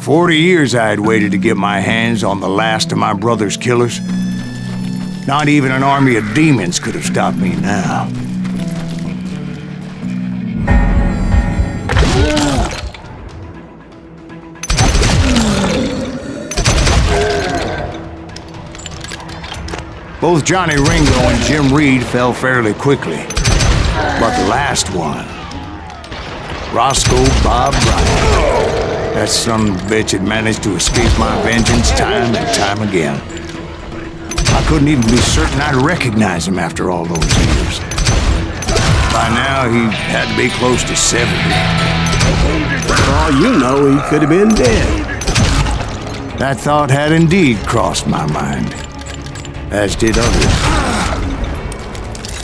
40 years I had waited to get my hands on the last of my brother's killers. Not even an army of demons could have stopped me now. Both Johnny Ringo and Jim Reed fell fairly quickly. But the last one, Roscoe Bob Bryant, that son of a bitch had managed to escape my vengeance time and time again. I couldn't even be certain I'd recognize him after all those years. By now, he had to be close to 70. For all you know, he could have been dead. That thought had indeed crossed my mind, as did others.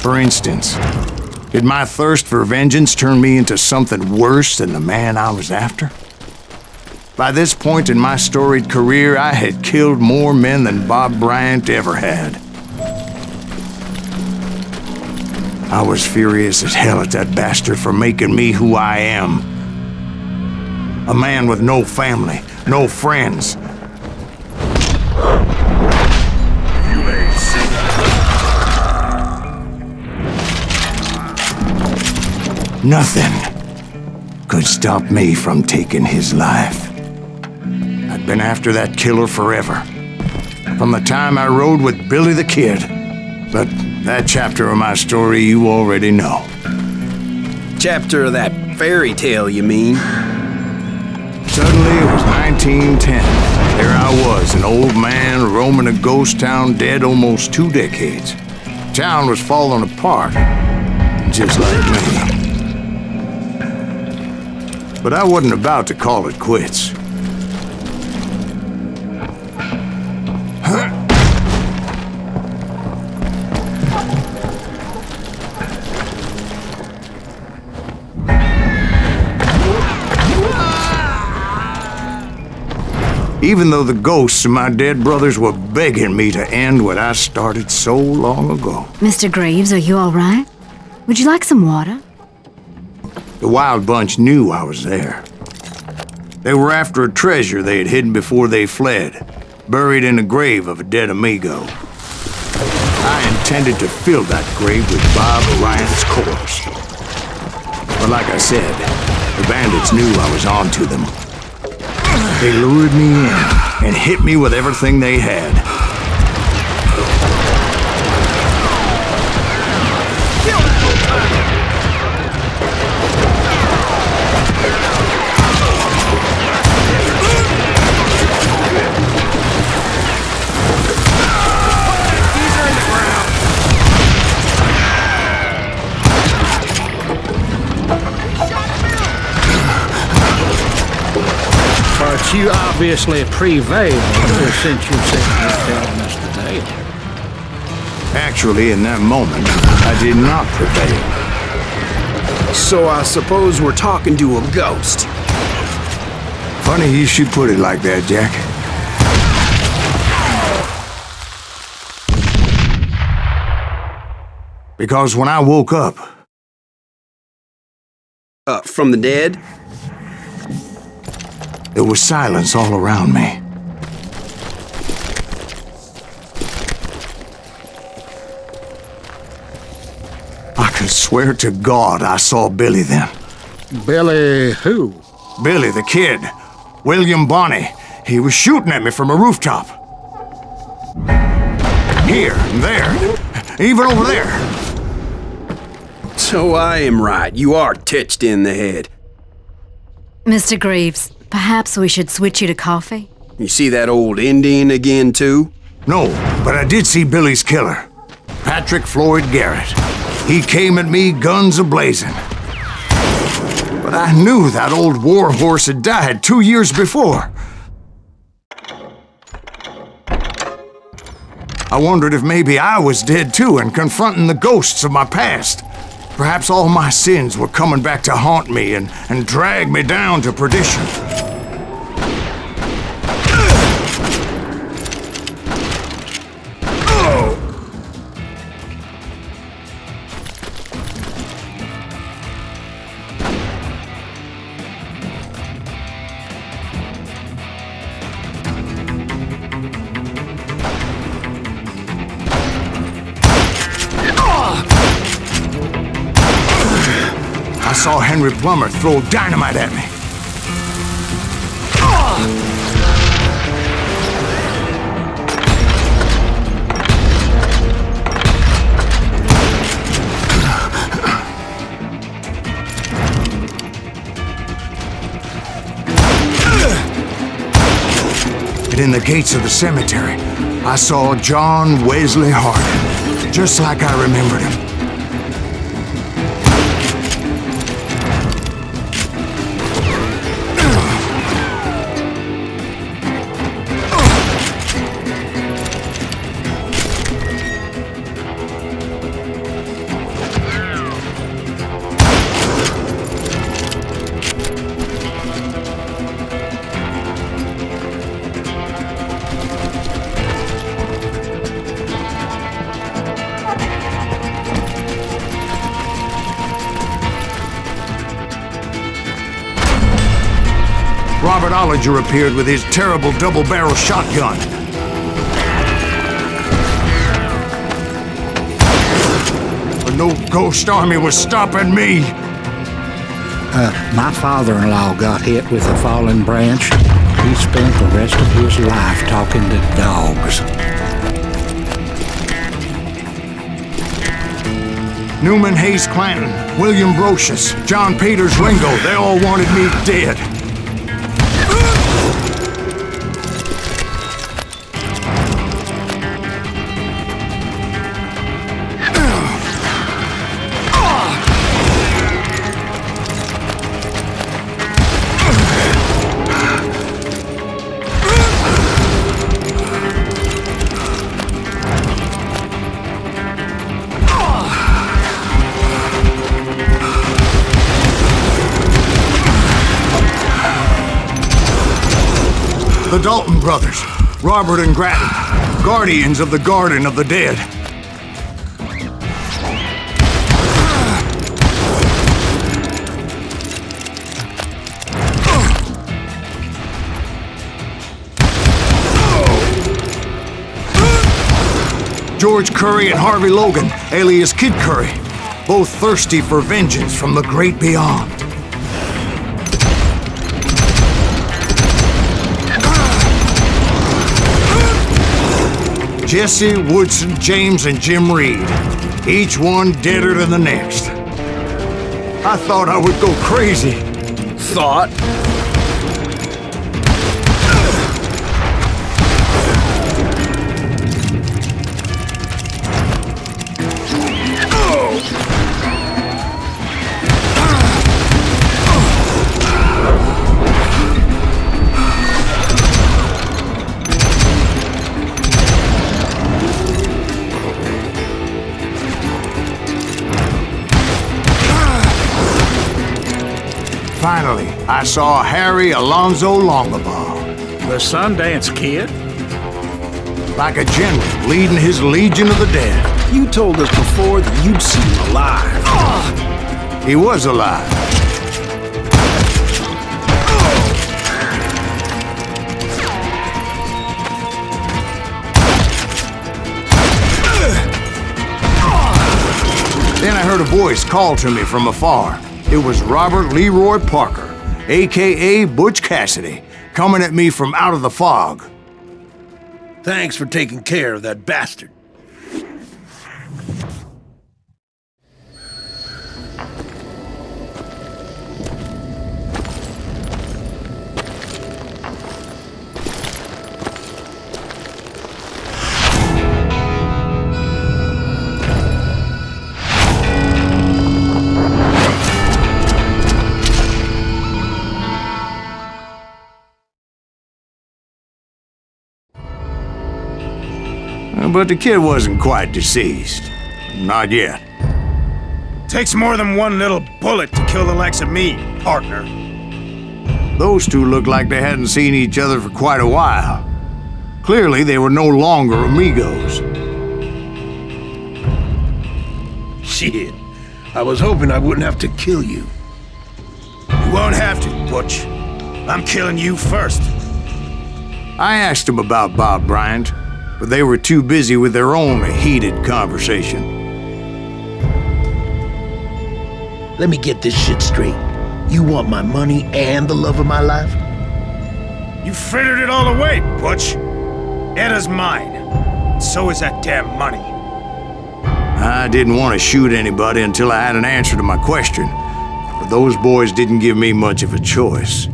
For instance, did my thirst for vengeance turn me into something worse than the man I was after? By this point in my storied career, I had killed more men than Bob Bryant ever had. I was furious as hell at that bastard for making me who I am. A man with no family, no friends. Nothing could stop me from taking his life. I'd been after that killer forever. From the time I rode with Billy the Kid. But that chapter of my story you already know. Chapter of that fairy tale, you mean? Suddenly it was 1910. There I was, an old man roaming a ghost town dead almost 2 decades. Town was falling apart, just like me. But I wasn't about to call it quits. Even though the ghosts of my dead brothers were begging me to end what I started so long ago. Mr. Greaves, are you all right? Would you like some water? The Wild Bunch knew I was there. They were after a treasure they had hidden before they fled, buried in the grave of a dead amigo. I intended to fill that grave with Bob Bryant's corpse. But like I said, the bandits knew I was on to them. They lured me in and hit me with everything they had. But you obviously prevailed since you sent me to tell Mr. Dale. Actually, in that moment, I did not prevail. So I suppose we're talking to a ghost. Funny you should put it like that, Jack. Because when I woke up... From the dead? There was silence all around me. I could swear to God I saw Billy then. Billy who? Billy the Kid. William Bonney. He was shooting at me from a rooftop. Here and there. Even over there. So I am right. You are titched in the head. Mr. Greaves, perhaps we should switch you to coffee? You see that old Indian again, too? No, but I did see Billy's killer. Patrick Floyd Garrett. He came at me guns a-blazing. But I knew that old war horse had died 2 years before. I wondered if maybe I was dead too and confronting the ghosts of my past. Perhaps all my sins were coming back to haunt me and drag me down to perdition. saw Henry Plummer throw dynamite at me. And in the gates of the cemetery, I saw John Wesley Hardin, just like I remembered him. Robert Ollinger appeared with his terrible double-barrel shotgun. But no ghost army was stopping me. My father-in-law got hit with a fallen branch. He spent the rest of his life talking to dogs. Newman Hayes Clanton, William Brocious, John Peters Ringo, they all wanted me dead. The Dalton brothers, Robert and Grattan, guardians of the Garden of the Dead. George Curry and Harvey Logan, alias Kid Curry, both thirsty for vengeance from the great beyond. Jesse, Woodson, James, and Jim Reed. Each one deader than the next. I thought I would go crazy. Thought? Finally, I saw Harry Alonzo Longabaugh. The Sundance Kid? Like a general leading his legion of the dead. You told us before that you'd seen him alive. He was alive. Then I heard a voice call to me from afar. It was Robert Leroy Parker, a.k.a. Butch Cassidy, coming at me from out of the fog. Thanks for taking care of that bastard. But the kid wasn't quite deceased. Not yet. Takes more than one little bullet to kill the likes of me, partner. Those two looked like they hadn't seen each other for quite a while. Clearly, they were no longer amigos. Shit. I was hoping I wouldn't have to kill you. You won't have to, Butch. I'm killing you first. I asked them about Bob Bryant, but they were too busy with their own heated conversation. let me get this shit straight. You want my money and the love of my life? You frittered it all away, Butch. Eda's mine. So is that damn money. I didn't want to shoot anybody until I had an answer to my question, but those boys didn't give me much of a choice.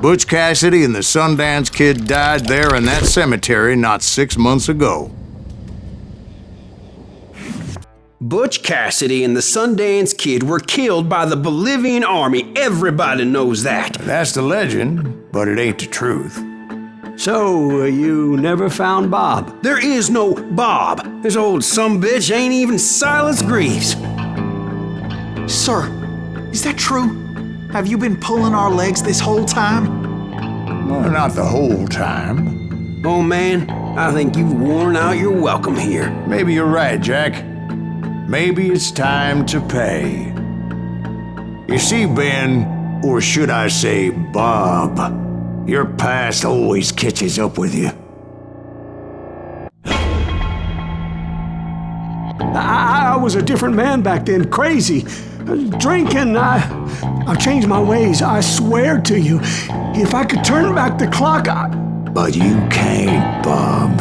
Butch Cassidy and the Sundance Kid died there in that cemetery not 6 months ago. Butch Cassidy and the Sundance Kid were killed by the Bolivian army. Everybody knows that. That's the legend, but it ain't the truth. So, you never found Bob? There is no Bob. This old sumbitch ain't even Silas Greaves. Sir, is that true? Have you been pulling our legs this whole time? Well, not the whole time. Oh man, I think you've worn out your welcome here. Maybe you're right, Jack. Maybe it's time to pay. You see, Ben, or should I say Bob, your past always catches up with you. I was a different man back then, crazy. Drinking, I've changed my ways, I swear to you. If I could turn back the clock, But you can't, Bob.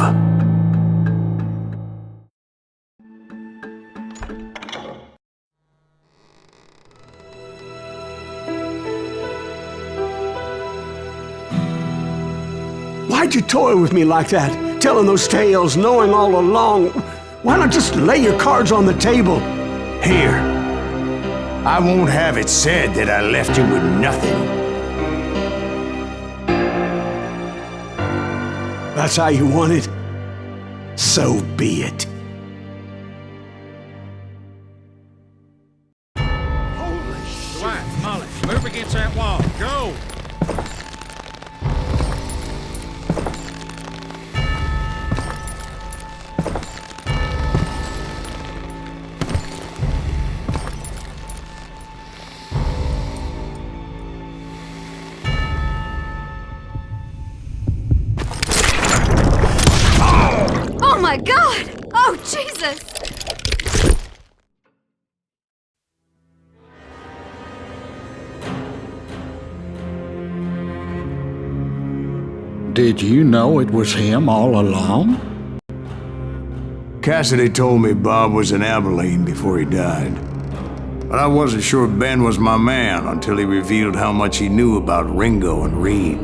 Why'd you toy with me like that? Telling those tales, knowing all along. Why not just lay your cards on the table? Here. I won't have it said that I left you with nothing. That's how you want it? So be it. Dwight, Molly, move against that wall. Go! Oh my God! Oh, Jesus! Did you know it was him all along? Cassidy told me Bob was in Abilene before he died. But I wasn't sure Ben was my man until he revealed how much he knew about Ringo and Reed.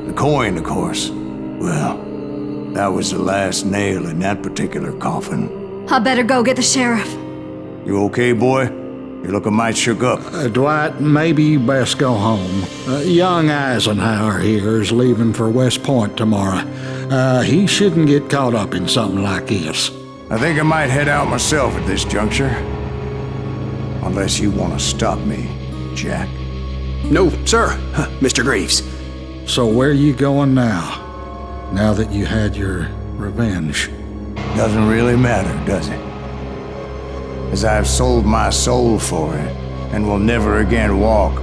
The coin, of course. Well, that was the last nail in that particular coffin. I better go get the sheriff. You okay, boy? You're looking mighty shook up. Dwight, maybe you best go home. Young Eisenhower here is leaving for West Point tomorrow. He shouldn't get caught up in something like this. I think I might head out myself at this juncture. Unless you want to stop me, Jack. No, sir, Mr. Greaves. So where you going now? Now that you had your revenge? Doesn't really matter, does it? As I've sold my soul for it, and will never again walk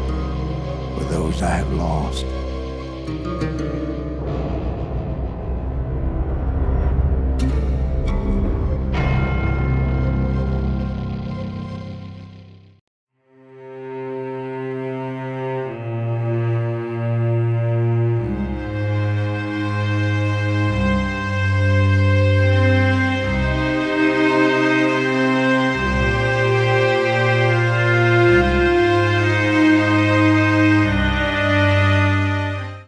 with those I have lost.